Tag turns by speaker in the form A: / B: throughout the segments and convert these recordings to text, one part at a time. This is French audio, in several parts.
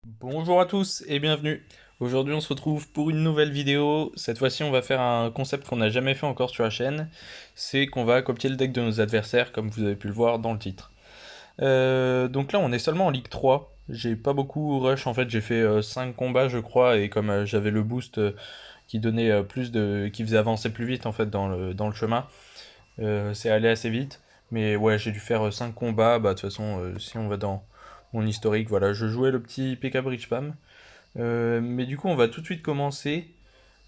A: Bonjour à tous et bienvenue. Aujourd'hui on se retrouve pour une nouvelle vidéo. Cette fois-ci on va faire un concept qu'on n'a jamais fait encore sur la chaîne. C'est qu'on va copier le deck de nos adversaires comme vous avez pu le voir dans le titre. Donc là on est seulement en Ligue 3. J'ai pas beaucoup rush en fait, j'ai fait 5 combats je crois et comme j'avais le boost qui donnait qui faisait avancer plus vite en fait dans le chemin, c'est allé assez vite. Mais ouais j'ai dû faire 5 combats, bah de toute façon si on va dans mon historique, voilà, je jouais le petit PK Bridge Spam. Mais du coup, on va tout de suite commencer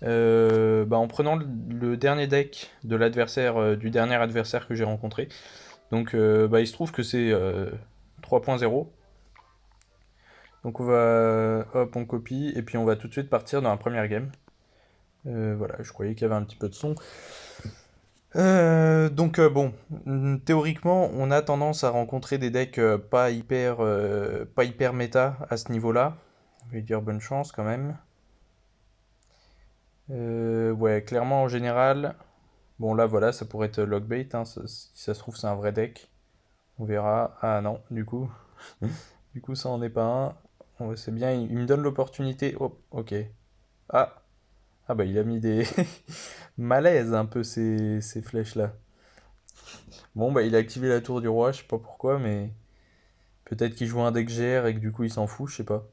A: en prenant le dernier deck de l'adversaire, du dernier adversaire que j'ai rencontré. Donc, il se trouve que c'est 3.0. Donc, hop, on copie et puis on va tout de suite partir dans la première game. Voilà, je croyais qu'il y avait un petit peu de son. Théoriquement, on a tendance à rencontrer des decks pas hyper méta à ce niveau-là. Je vais dire bonne chance quand même. Ouais, clairement en général. Bon là voilà, ça pourrait être Lockbait, hein, si ça se trouve c'est un vrai deck. On verra. Ah non, du coup. Du coup ça en est pas un. C'est bien, il me donne l'opportunité. Oh, ok. Ah. Ah bah il a mis des malaise un peu ces flèches là. Bon bah il a activé la tour du roi, je sais pas pourquoi, mais peut-être qu'il joue un deck GR et que du coup il s'en fout, je sais pas.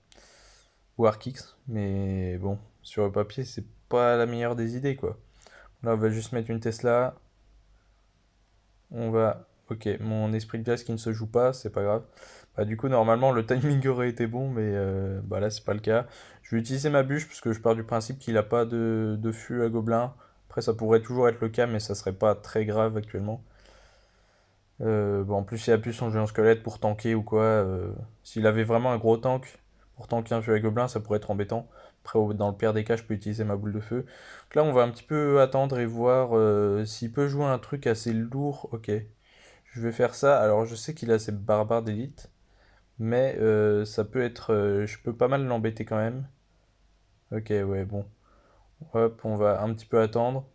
A: Ou Arkix, mais bon, sur le papier c'est pas la meilleure des idées quoi. Là on va juste mettre une Tesla. On va. Ok, mon esprit de glace qui ne se joue pas, c'est pas grave. Bah, du coup, normalement, le timing aurait été bon, mais bah, là, c'est pas le cas. Je vais utiliser ma bûche parce que je pars du principe qu'il a pas de fût à gobelin. Après, ça pourrait toujours être le cas, mais ça serait pas très grave actuellement. Bon, en plus, il a plus son géant squelette pour tanker ou quoi. S'il avait vraiment un gros tank pour tanker un fût à gobelin, ça pourrait être embêtant. Après, dans le pire des cas, je peux utiliser ma boule de feu. Donc là, on va un petit peu attendre et voir s'il peut jouer un truc assez lourd. Ok. Je vais faire ça. Alors, je sais qu'il a ses barbares d'élite, mais ça peut être. Je peux pas mal l'embêter quand même. Ok, ouais, bon. Hop, on va un petit peu attendre.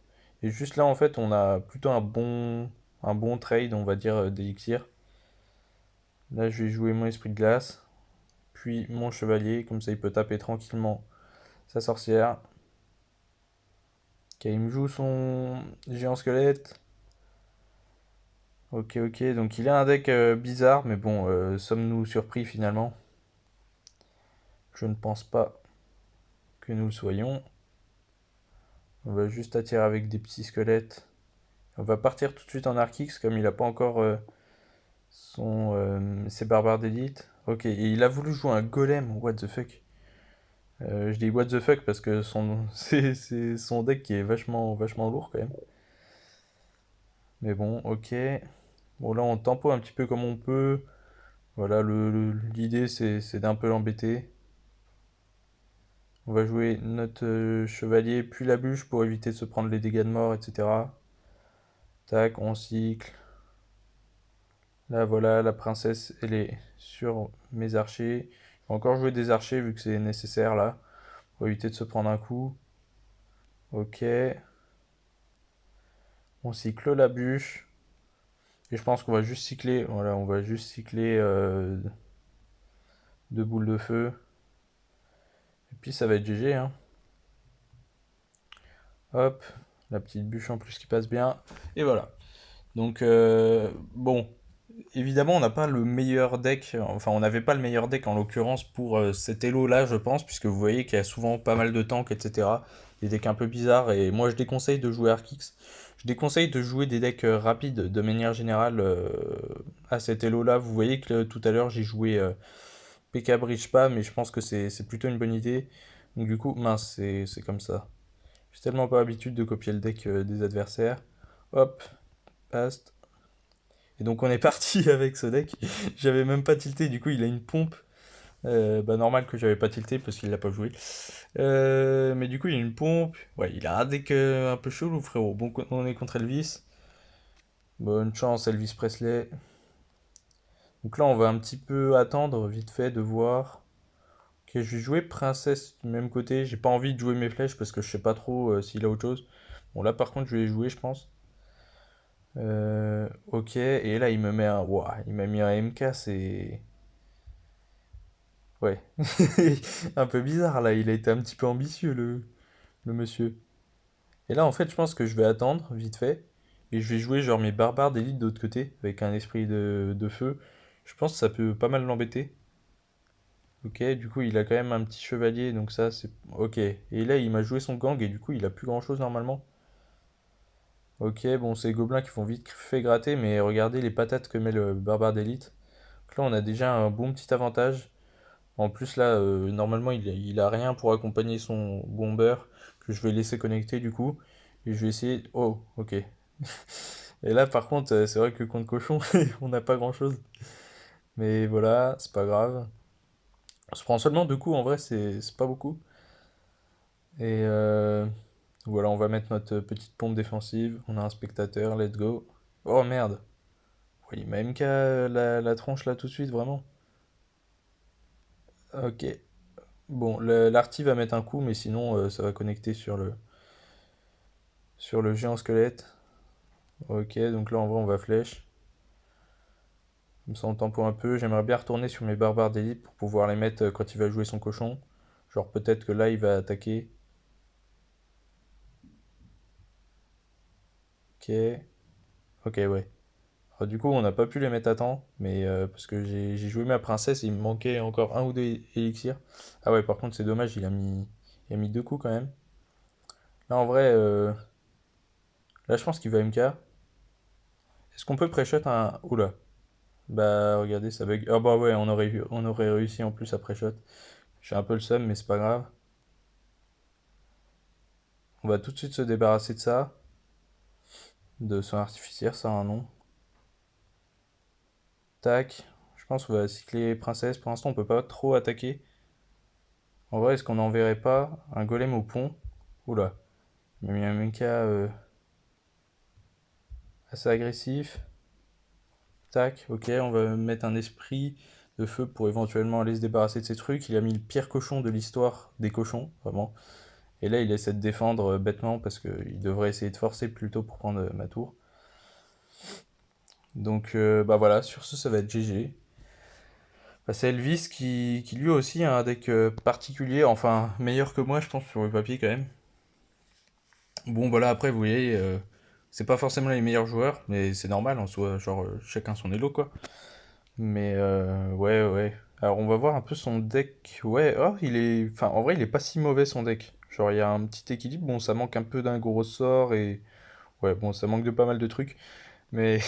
A: Et juste là, en fait, on a plutôt un bon trade, on va dire, d'élixir. Là, je vais jouer mon esprit de glace, puis mon chevalier, comme ça il peut taper tranquillement sa sorcière. Ok, il me joue son géant squelette. Ok, ok, donc il a un deck bizarre, mais bon, sommes-nous surpris finalement? Je ne pense pas que nous le soyons. On va juste attirer avec des petits squelettes. On va partir tout de suite en Archix, comme il n'a pas encore ses barbares d'élite. Ok, et il a voulu jouer un golem, what the fuck. Je dis what the fuck parce que c'est son deck qui est vachement lourd quand même. Mais bon, ok. Bon là on tempo un petit peu comme on peut. Voilà, l'idée c'est d'un peu l'embêter. On va jouer notre chevalier puis la bûche pour éviter de se prendre les dégâts de mort, etc. Tac, on cycle. Là, voilà, la princesse, elle est sur mes archers. Je vais encore jouer des archers vu que c'est nécessaire là, pour éviter de se prendre un coup. Ok. On cycle la bûche. Et je pense qu'on va juste cycler. Voilà, on va juste cycler deux boules de feu. Et puis ça va être GG, hein. Hop. La petite bûche en plus qui passe bien. Et voilà. Donc, bon, évidemment, on n'a pas le meilleur deck, enfin, on n'avait pas le meilleur deck en l'occurrence pour cet elo-là, je pense, puisque vous voyez qu'il y a souvent pas mal de tanks, etc. Des decks un peu bizarres, et moi je déconseille de jouer Arkix. Je déconseille de jouer des decks rapides de manière générale à cet elo-là. Vous voyez que tout à l'heure j'ai joué PK Bridge pas, mais je pense que c'est plutôt une bonne idée. Donc, du coup, mince, c'est comme ça. J'ai tellement pas l'habitude de copier le deck des adversaires. Hop, passe. Et donc on est parti avec ce deck. J'avais même pas tilté, du coup il a une pompe. Bah normal que j'avais pas tilté parce qu'il l'a pas joué. Mais du coup il a une pompe. Ouais, il a un deck un peu chelou frérot. Bon, on est contre Elvis. Bonne chance Elvis Presley. Donc là on va un petit peu attendre vite fait de voir. Ok, je vais jouer princesse du même côté. J'ai pas envie de jouer mes flèches parce que je sais pas trop s'il a autre chose. Bon là par contre je vais les jouer je pense. Ok, et là il me met un. Ouah, il m'a mis un MK, c'est. Ouais. Un peu bizarre là, il a été un petit peu ambitieux le monsieur. Et là en fait je pense que je vais attendre vite fait. Et je vais jouer genre mes barbares d'élite de l'autre côté, avec un esprit de feu. Je pense que ça peut pas mal l'embêter. Ok, du coup il a quand même un petit chevalier, donc ça c'est... Ok, et là il m'a joué son gang et du coup il a plus grand chose normalement. Ok, bon c'est les gobelins qui font vite fait gratter, mais regardez les patates que met le barbare d'élite. Donc là on a déjà un bon petit avantage. En plus là, normalement il a rien pour accompagner son bomber, que je vais laisser connecter du coup. Et je vais essayer... Oh, ok. Et là par contre c'est vrai que contre cochon on n'a pas grand chose. Mais voilà, c'est pas grave. On se prend seulement deux coups en vrai, c'est pas beaucoup. Et voilà, on va mettre notre petite pompe défensive. On a un spectateur, let's go. Oh merde. Ouais, il m'a MK la tronche là tout de suite, vraiment. Ok. Bon, l'arty va mettre un coup, mais sinon ça va connecter sur le géant squelette. Ok, donc là en vrai on va flèche. Comme ça on tempo un peu. J'aimerais bien retourner sur mes barbares d'élite pour pouvoir les mettre quand il va jouer son cochon. Genre peut-être que là il va attaquer. Ok. Ok, ouais. Alors, du coup, on n'a pas pu les mettre à temps, mais parce que j'ai joué ma princesse et il me manquait encore un ou deux élixirs. Ah ouais, par contre, c'est dommage, il a mis deux coups quand même. Là, en vrai, là, je pense qu'il va MK. Est-ce qu'on peut pré-shot un... Oula. Bah, regardez, ça bug. Ah bah ouais, on aurait réussi en plus à pré-shot. J'ai un peu le seum, mais c'est pas grave. On va tout de suite se débarrasser de ça. De son artificière, ça a un nom. Tac. Je pense qu'on va cycler princesse. Pour l'instant, on peut pas trop attaquer. En vrai, est-ce qu'on n'enverrait pas un golem au pont? Oula. Il m'a mis un mecha assez agressif. Tac, ok, on va mettre un esprit de feu pour éventuellement aller se débarrasser de ces trucs. Il a mis le pire cochon de l'histoire des cochons, vraiment. Et là, il essaie de défendre bêtement parce qu'il devrait essayer de forcer plutôt pour prendre ma tour. Donc, bah voilà, sur ce, ça va être GG. Bah, c'est Elvis qui lui aussi a un deck particulier, enfin meilleur que moi, je pense, sur le papier quand même. Bon, voilà, après, vous voyez, c'est pas forcément les meilleurs joueurs, mais c'est normal en soi, genre chacun son elo quoi. Mais ouais, ouais. Alors on va voir un peu son deck. Ouais, oh, enfin, en vrai, il est pas si mauvais son deck. Genre, il y a un petit équilibre. Bon, ça manque un peu d'un gros sort et. Ouais, bon, ça manque de pas mal de trucs. Mais.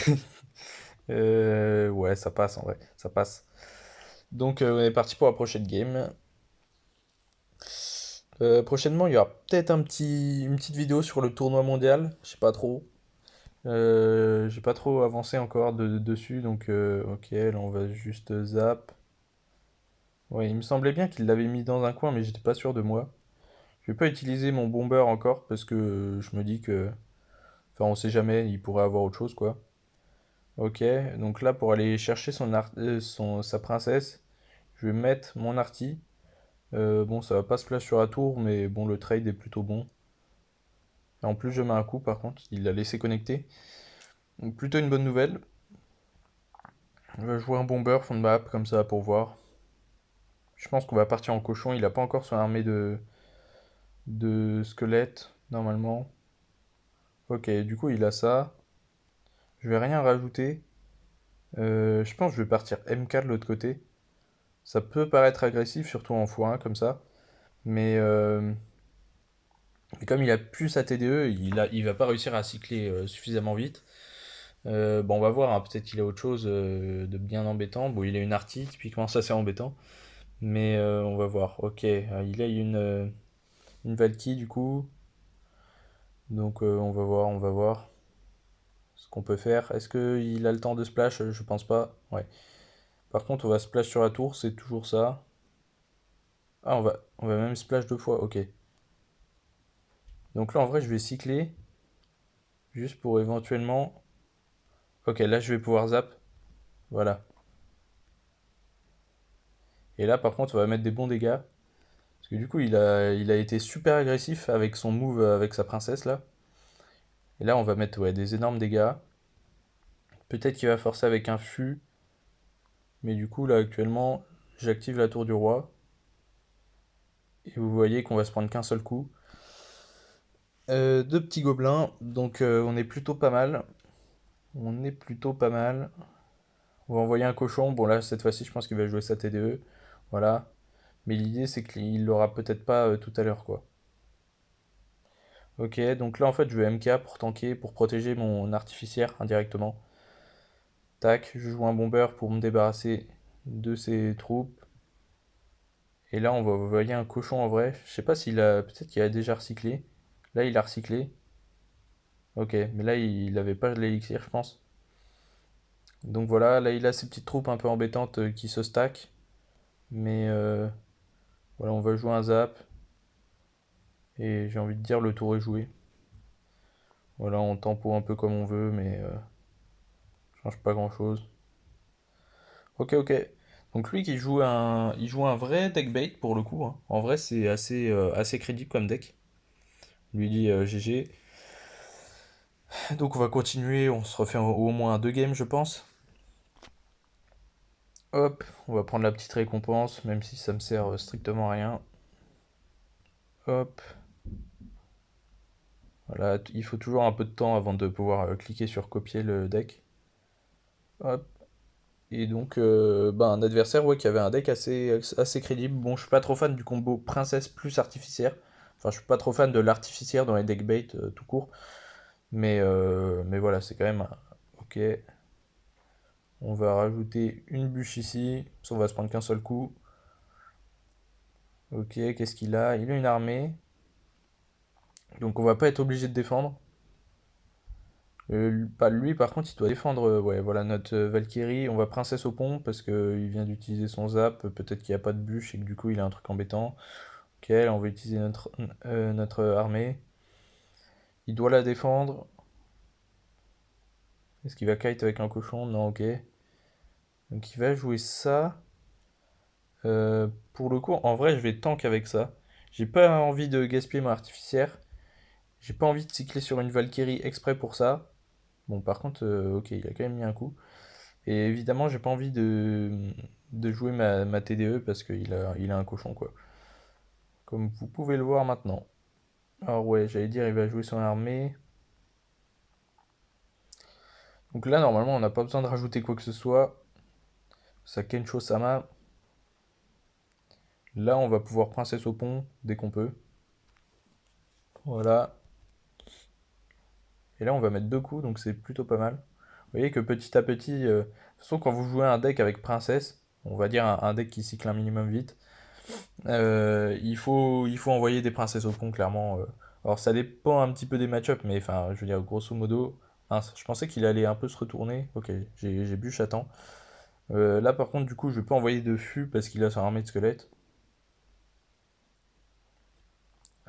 A: Ouais, ça passe en vrai. Ça passe. Donc, on est parti pour la prochaine game. Prochainement, il y aura peut-être une petite vidéo sur le tournoi mondial. Je sais pas trop. J'ai pas trop avancé encore dessus, donc ok, là on va juste zap. Ouais, il me semblait bien qu'il l'avait mis dans un coin, mais j'étais pas sûr de moi. Je vais pas utiliser mon bomber encore parce que je me dis que, enfin, on sait jamais, il pourrait avoir autre chose quoi. Ok, donc là pour aller chercher sa princesse, je vais mettre mon arty. Bon, ça va pas splash sur la tour, mais bon, le trade est plutôt bon. Et en plus, je mets un coup par contre, il l'a laissé connecter. Donc plutôt une bonne nouvelle. Je vais jouer un bomber fond de map comme ça pour voir. Je pense qu'on va partir en cochon. Il a pas encore son armée de squelettes, normalement. Ok, du coup, il a ça. Je vais rien rajouter. Je pense que je vais partir MK de l'autre côté. Ça peut paraître agressif, surtout en x1 comme ça. Mais, mais comme il a plus sa TDE, il va pas réussir à cycler suffisamment vite. Bon, on va voir, hein, peut-être qu'il a autre chose de bien embêtant. Bon, il a une arty, typiquement ça c'est embêtant. Mais on va voir. Ok, il a une Valky du coup. Donc on va voir, on va voir ce qu'on peut faire. Est-ce qu'il a le temps de splash? Je pense pas. Ouais. Par contre, on va splash sur la tour, c'est toujours ça. Ah, on va même splash deux fois, ok. Donc là, en vrai, je vais cycler, juste pour éventuellement... Ok, là, je vais pouvoir zap. Voilà. Et là, par contre, on va mettre des bons dégâts. Parce que du coup, il a été super agressif avec son move avec sa princesse, là. Et là, on va mettre ouais, des énormes dégâts. Peut-être qu'il va forcer avec un fût. Mais du coup, là, actuellement, j'active la tour du roi. Et vous voyez qu'on va se prendre qu'un seul coup. Deux petits gobelins, donc on est plutôt pas mal. On est plutôt pas mal. On va envoyer un cochon. Bon là, cette fois-ci, je pense qu'il va jouer sa TDE. Voilà. Mais l'idée, c'est qu'il l'aura peut-être pas tout à l'heure, quoi. Ok, donc là, en fait, je vais MK pour tanker, pour protéger mon artificière indirectement. Tac, je joue un bomber pour me débarrasser de ses troupes. Et là, on va envoyer un cochon en vrai. Je sais pas s'il a... Peut-être qu'il a déjà recyclé. Là, il a recyclé. Ok, mais là, il avait pas l'élixir, je pense. Donc voilà, là, il a ses petites troupes un peu embêtantes qui se stack. Mais voilà, on va jouer un zap. Et j'ai envie de dire, le tour est joué. Voilà, on tempo un peu comme on veut, mais change pas grand-chose. Ok, ok. Donc lui qui joue il joue un vrai deck bait pour le coup, hein. En vrai, c'est assez crédible comme deck. Lui dit GG. Donc on va continuer, on se refait au moins deux games, je pense. Hop, on va prendre la petite récompense, même si ça me sert strictement à rien. Hop. Voilà, il faut toujours un peu de temps avant de pouvoir cliquer sur copier le deck. Hop. Et donc, un adversaire ouais, qui avait un deck assez crédible. Bon, je suis pas trop fan du combo princesse plus artificière. Enfin, je suis pas trop fan de l'artificière dans les deck bait tout court. Mais voilà, c'est quand même ok. On va rajouter une bûche ici. Ça, on va se prendre qu'un seul coup. Ok, qu'est-ce qu'il a? Il a une armée. Donc on va pas être obligé de défendre. Pas lui, par contre, il doit défendre. Ouais, voilà, notre Valkyrie. On va princesse au pont parce qu'il vient d'utiliser son zap. Peut-être qu'il n'y a pas de bûche et que du coup, il a un truc embêtant. Ok, là, on va utiliser notre armée. Il doit la défendre. Est-ce qu'il va kite avec un cochon? Non, ok. Donc il va jouer ça. Pour le coup, en vrai, je vais tank avec ça. J'ai pas envie de gaspiller mon artificière. J'ai pas envie de cycler sur une Valkyrie exprès pour ça. Bon, par contre, ok, il a quand même mis un coup. Et évidemment, j'ai pas envie de jouer ma TDE parce qu'il a un cochon, quoi. Comme vous pouvez le voir maintenant. Alors ouais, j'allais dire, il va jouer son armée. Donc là, normalement, on n'a pas besoin de rajouter quoi que ce soit. Ça Kensho Sama. Là, on va pouvoir princesse au pont dès qu'on peut. Voilà. Et là, on va mettre deux coups, donc c'est plutôt pas mal. Vous voyez que petit à petit, de toute façon, quand vous jouez un deck avec princesse, on va dire un deck qui cycle un minimum vite, il faut envoyer des princesses au pont, clairement. Alors, ça dépend un petit peu des match-ups, mais enfin, je veux dire, grosso modo. Mince, je pensais qu'il allait un peu se retourner. Ok, j'ai bûche à temps. Là, par contre, du coup, je peux envoyer de fût parce qu'il a son armée de squelettes.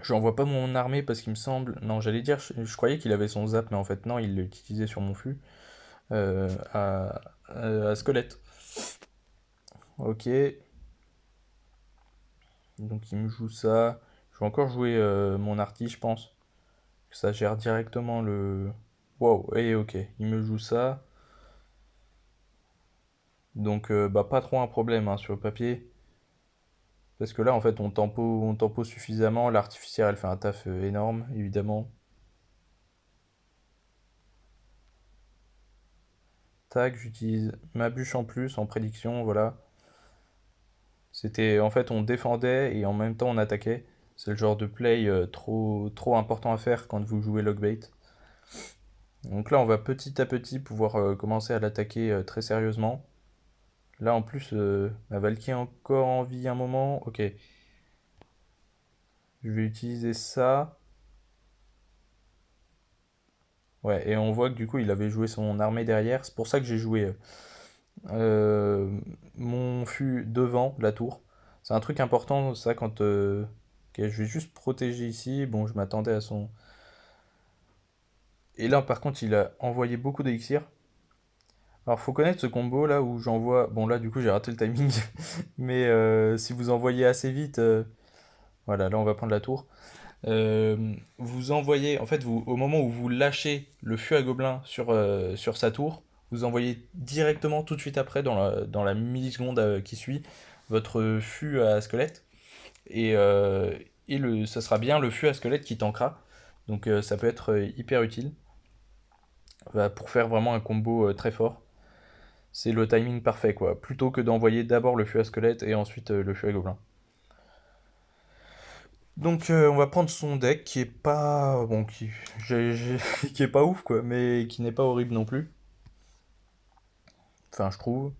A: Je n'envoie pas mon armée parce qu'il me semble. Non, j'allais dire, je croyais qu'il avait son zap, mais en fait, non, il l'a utilisé sur mon fût. À squelette. Ok. Donc il me joue ça. Je vais encore jouer mon arty, je pense. Ça gère directement le. Wow, et ok, il me joue ça. Donc pas trop un problème hein, sur le papier. Parce que là en fait on tempo suffisamment. L'artificière elle fait un taf énorme, évidemment. Tac, j'utilise ma bûche en plus en prédiction, voilà. C'était en fait on défendait et en même temps on attaquait. C'est le genre de play trop important à faire quand vous jouez Logbait. Donc là on va petit à petit pouvoir commencer à l'attaquer très sérieusement. Là en plus ma Valkyrie est encore en vie un moment. Ok, je vais utiliser ça. Ouais, et on voit que du coup il avait joué son armée derrière. C'est pour ça que j'ai joué mon fût devant la tour. C'est un truc important ça quand... Ok, je vais juste protéger ici. Bon, je m'attendais à son... Et là par contre il a envoyé beaucoup d'élixir. Alors faut connaître ce combo là où j'envoie... Bon là du coup j'ai raté le timing. Mais si vous envoyez assez vite... Voilà, là on va prendre la tour. Vous envoyez, en fait, au moment où vous lâchez le fût à gobelin sur sa tour, vous envoyez directement tout de suite après, dans la milliseconde qui suit, votre fût à squelette. Et, ça sera bien le fût à squelette qui tankera. Donc ça peut être hyper utile pour faire vraiment un combo très fort. C'est le timing parfait quoi. Plutôt que d'envoyer d'abord le fût à squelette et ensuite le fût à gobelin. Donc on va prendre son deck qui est pas bon qui est pas ouf quoi, mais qui n'est pas horrible non plus. Enfin je trouve.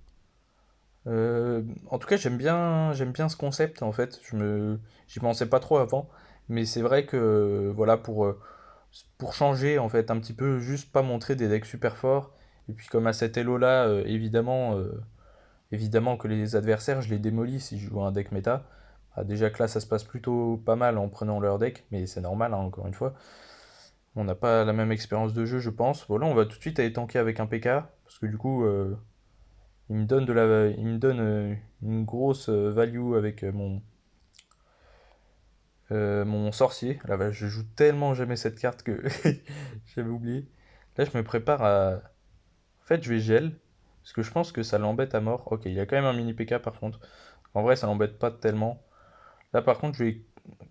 A: En tout cas j'aime bien ce concept en fait. J'y pensais pas trop avant, mais c'est vrai que voilà pour changer en fait un petit peu, juste pas montrer des decks super forts. Et puis comme à cet elo là, évidemment que les adversaires je les démolis si je joue un deck méta. Ah, déjà que là ça se passe plutôt pas mal en prenant leur deck, mais c'est normal hein, encore une fois. On n'a pas la même expérience de jeu je pense. Bon là on va tout de suite aller tanker avec un PK, parce que du coup il me donne une grosse value avec mon sorcier. Là, bah, je joue tellement jamais cette carte que j'avais oublié. Là, je me prépare à. En fait, je vais gel. Parce que je pense que ça l'embête à mort. Ok, il y a quand même un mini PK par contre. En vrai, ça l'embête pas tellement. Là, par contre, je vais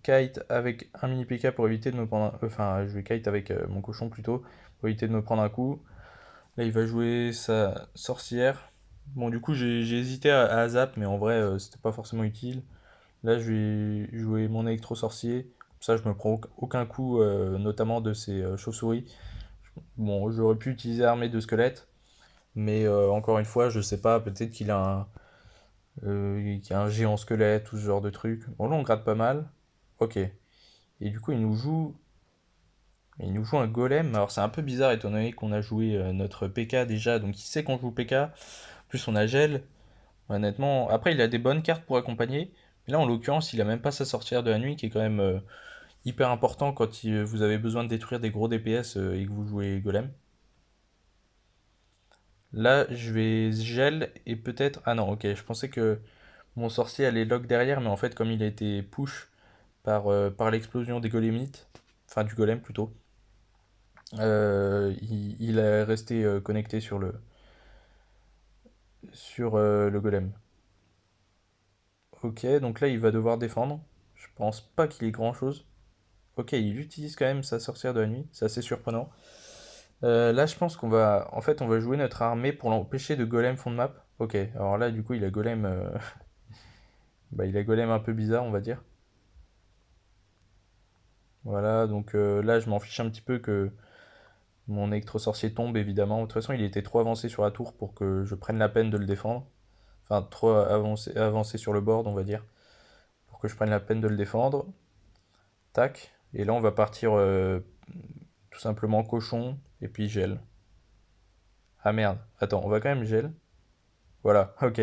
A: kite avec un mini PK pour éviter de me prendre un. Enfin, je vais kite avec mon cochon plutôt. Pour éviter de me prendre un coup. Là, il va jouer sa sorcière. Bon, du coup, j'ai hésité à zap, mais en vrai, c'était pas forcément utile. Là, je vais jouer mon électro-sorcier. Comme ça, je me prends aucun coup, notamment de ces chauves-souris. Bon, j'aurais pu utiliser armée de squelettes, mais encore une fois, je sais pas, peut-être qu'il a un géant squelette ou ce genre de truc. Bon, là, on gratte pas mal. Ok. Et du coup, il nous joue un golem. Alors, c'est un peu bizarre, étant donné qu'on a joué notre PK déjà, donc il sait qu'on joue PK. En plus, on a gel. Honnêtement, après, il a des bonnes cartes pour accompagner. Mais là, en l'occurrence, il a même pas sa sorcière de la nuit, qui est quand même hyper important quand vous avez besoin de détruire des gros DPS et que vous jouez golem. Là, je vais gel et peut-être. Ah non, ok, je pensais que mon sorcier allait lock derrière, mais en fait, comme il a été push par l'explosion des golemites, enfin du golem plutôt, il est resté connecté sur le golem. Ok, donc là, il va devoir défendre. Je pense pas qu'il ait grand-chose. Ok, il utilise quand même sa sorcière de la nuit, c'est assez surprenant. Là, je pense en fait, on va jouer notre armée pour l'empêcher de golem fond de map. Ok, alors là, du coup, il a golem, bah, il a golem un peu bizarre, on va dire. Voilà, donc là, je m'en fiche un petit peu que mon électro-sorcier tombe, évidemment. De toute façon, il était trop avancé sur la tour pour que je prenne la peine de le défendre. Enfin, trop avancé sur le board, on va dire, pour que je prenne la peine de le défendre. Tac. Et là, on va partir tout simplement cochon et puis gel. Ah merde, attends, on va quand même gel. Voilà, ok.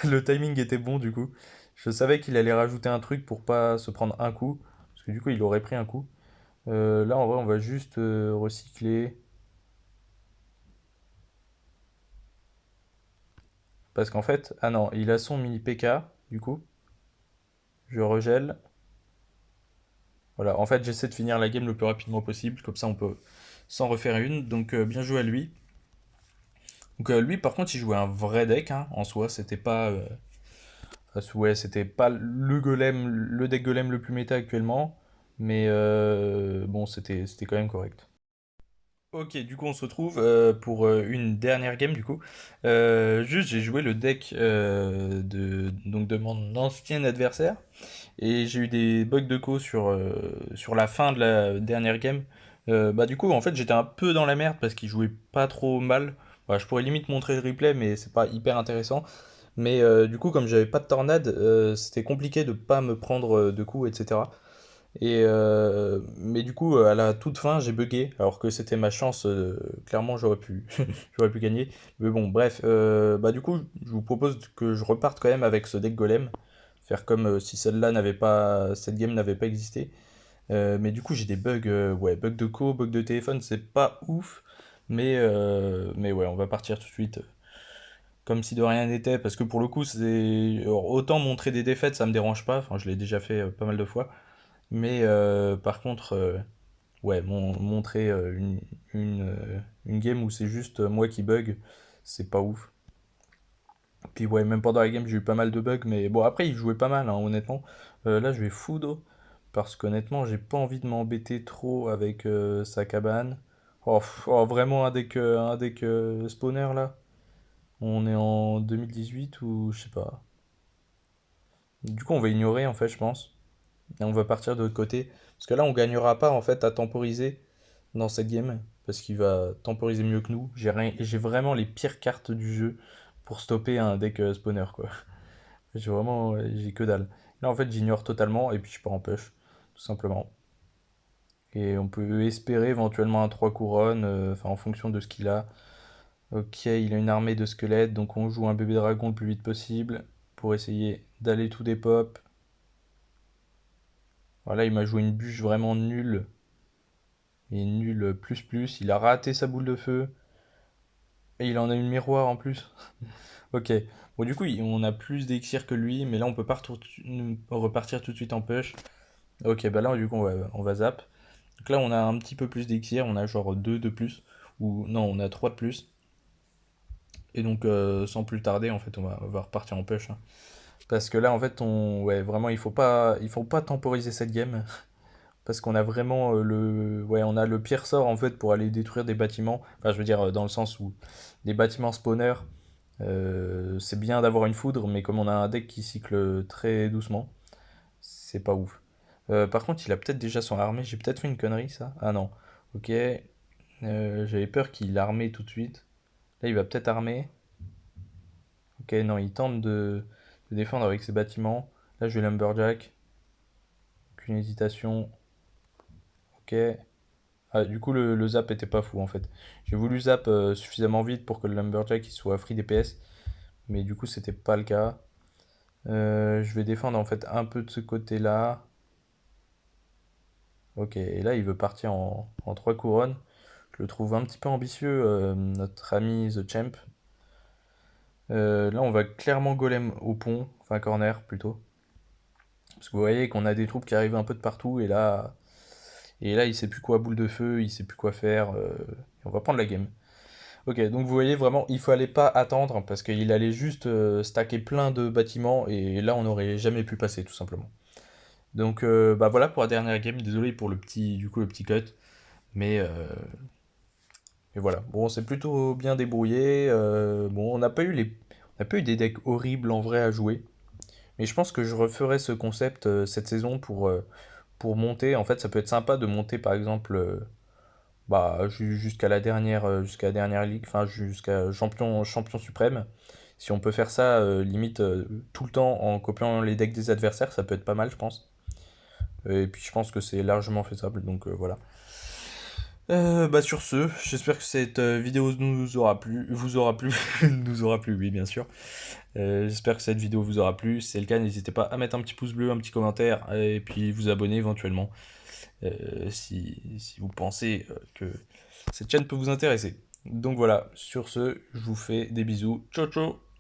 A: Le timing était bon du coup. Je savais qu'il allait rajouter un truc pour pas se prendre un coup. Parce que du coup, il aurait pris un coup. Là, en vrai, on va juste recycler. Parce qu'en fait, ah non, il a son mini PK, du coup. Je regèle. Voilà, en fait, j'essaie de finir la game le plus rapidement possible. Comme ça, on peut s'en refaire une. Donc, bien joué à lui. Donc, lui, par contre, il jouait un vrai deck hein, en soi. C'était pas. Ouais, c'était pas le deck golem le plus méta actuellement. Mais bon, c'était quand même correct. Ok, du coup on se retrouve pour une dernière game du coup. Juste j'ai joué le deck de mon ancien adversaire et j'ai eu des bugs de co sur la fin de la dernière game. Bah du coup en fait j'étais un peu dans la merde parce qu'il jouait pas trop mal. Bah, je pourrais limite montrer le replay mais c'est pas hyper intéressant. Mais du coup comme j'avais pas de tornade c'était compliqué de pas me prendre de coups etc. Mais du coup, à la toute fin, j'ai bugué, alors que c'était ma chance. Clairement, j'aurais pu gagner. Mais bon, bref. Bah du coup, je vous propose que je reparte quand même avec ce deck golem, faire comme si celle-là n'avait pas, cette game n'avait pas existé. Mais du coup, j'ai des bugs, ouais, bugs de co, bugs de téléphone, c'est pas ouf. Mais ouais, on va partir tout de suite, comme si de rien n'était, parce que pour le coup, autant montrer des défaites, ça me dérange pas. Enfin, je l'ai déjà fait pas mal de fois. Mais par contre, ouais, montrer une game où c'est juste moi qui bug, c'est pas ouf. Puis ouais, même pendant la game, j'ai eu pas mal de bugs, mais bon, après, il jouait pas mal, hein, honnêtement. Là, je vais foudre, parce qu'honnêtement, j'ai pas envie de m'embêter trop avec sa cabane. Oh, oh, vraiment un deck spawner, là. On est en 2018 ou je sais pas. Du coup, on va ignorer, en fait, je pense. Et on va partir de l'autre côté. Parce que là, on gagnera pas, en fait, à temporiser dans cette game. Parce qu'il va temporiser mieux que nous. J'ai vraiment les pires cartes du jeu pour stopper un deck spawner, quoi. J'ai que dalle. Là, en fait, j'ignore totalement et puis je pars en push, tout simplement. Et on peut espérer éventuellement un 3 couronnes, enfin en fonction de ce qu'il a. Ok, il a une armée de squelettes, donc on joue un bébé dragon le plus vite possible pour essayer d'aller tout des pop. Voilà, il m'a joué une bûche vraiment nulle. Et nulle plus plus. Il a raté sa boule de feu. Et il en a une miroir en plus. Ok. Bon, du coup, on a plus d'élixir que lui, mais là, on peut pas repartir tout de suite en push. Ok, bah là, du coup, on va zap. Donc là, on a un petit peu plus d'élixir, on a genre 2 de plus, ou non, on a 3 de plus. Et donc, sans plus tarder, en fait, on va repartir en push, hein. Parce que là, en fait, ouais, vraiment, il faut pas temporiser cette game. Parce qu'on a vraiment ouais, on a le pire sort, en fait, pour aller détruire des bâtiments. Enfin, je veux dire, dans le sens où des bâtiments spawners, c'est bien d'avoir une foudre, mais comme on a un deck qui cycle très doucement, c'est pas ouf. Par contre, il a peut-être déjà son armée. J'ai peut-être fait une connerie, ça. Ah non. Ok. J'avais peur qu'il armait tout de suite. Là, il va peut-être armer. Ok, non, il tente de défendre avec ses bâtiments. Là, je vais Lumberjack. Aucune hésitation. Ok. Ah, du coup, le zap était pas fou en fait. J'ai voulu zap suffisamment vite pour que le Lumberjack il soit free DPS. Mais du coup, c'était pas le cas. Je vais défendre en fait un peu de ce côté-là. Ok, et là, il veut partir en 3 couronnes. Je le trouve un petit peu ambitieux, notre ami The Champ. Là, on va clairement golem au pont, enfin corner plutôt. Parce que vous voyez qu'on a des troupes qui arrivent un peu de partout, et là il sait plus quoi boule de feu, il sait plus quoi faire. Et on va prendre la game. Ok, donc vous voyez vraiment, il fallait pas attendre, parce qu'il allait juste stacker plein de bâtiments, et là on n'aurait jamais pu passer, tout simplement. Donc bah voilà pour la dernière game, désolé pour du coup, le petit cut, mais et voilà, bon, c'est plutôt bien débrouillé. Bon, on n'a pas eu des decks horribles en vrai à jouer. Mais je pense que je referai ce concept cette saison pour monter. En fait, ça peut être sympa de monter par exemple bah, jusqu'à la dernière ligue, enfin jusqu'à champion suprême. Si on peut faire ça limite tout le temps en copiant les decks des adversaires, ça peut être pas mal, je pense. Et puis je pense que c'est largement faisable, donc voilà. Bah sur ce, j'espère que cette vidéo nous aura plu, vous aura plu, nous aura plu, oui bien sûr. J'espère que cette vidéo vous aura plu. Si c'est le cas, n'hésitez pas à mettre un petit pouce bleu, un petit commentaire, et puis vous abonner éventuellement si vous pensez que cette chaîne peut vous intéresser. Donc voilà, sur ce, je vous fais des bisous. Ciao ciao!